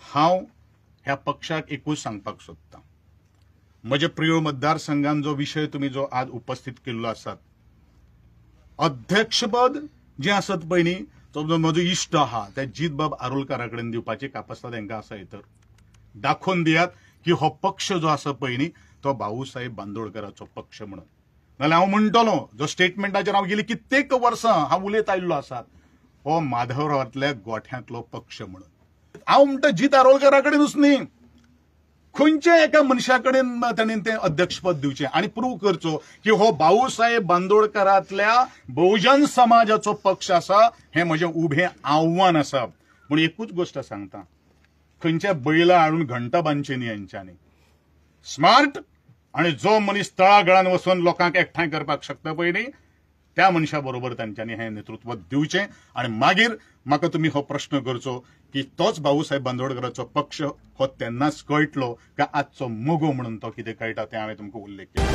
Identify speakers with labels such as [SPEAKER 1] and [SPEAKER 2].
[SPEAKER 1] हांव ह्या पक्षाक एकूच सांगपाक सोदतां, म्हजे प्रिय मतदारसंघान जो विशय तुम्ही जो आज उपस्थित केल्लो आसात, अध्यक्षपद जे आसत पळय न्ही, तो म्हजो इश्ट आहा त्या जीत बाब आरोलकारा कडेन दिवपाची कापासता तांकां आसा तर दाखोवन दियात की हो पक्ष जो आसा पळय न्ही तो भाऊसाहेब बांदोडकराचो पक्ष म्हणून. नाल्यार हांव म्हणटलों, जो स्टेटमेंटाचेर हांव गेली कित्येक वर्सां हांव उलयत आयिल्लो आसात, हो माधवरावांतल्या गोठ्यांतलो पक्ष म्हणून. हांव म्हणटा जीत आरोलकरा कडेनूच न्ही, खंयच्या एका मनशा कडेन ताणें तें अध्यक्षपद दिवचें आनी प्रूव करचो की हो भाऊसाहेब बांदोडकरांतल्या बहुजन समाजाचो पक्ष आसा, हें म्हजें उबें आव्हान आसा. पूण एकूच गोश्ट सांगता, खंयच्या बैला हाडून घंटा बांदची न्ही यांच्यांनी. स्मार्ट आणि जो मनीस तळागळान वचून लोकांक एकठांय करपाक शकता पळय न्ही, त्या मनशा बरोबर तांच्यांनी हें नेतृत्व दिवचें. आणि मागीर म्हाका तुमी हो प्रश्न करचो की तोच भाऊसाहेब बांदोडकराचो पक्ष हो तेन्नाच कळटलो काय आजचो मोगो म्हणून तो कितें कळटा तें हांवें तुमकां उल्लेख केलो.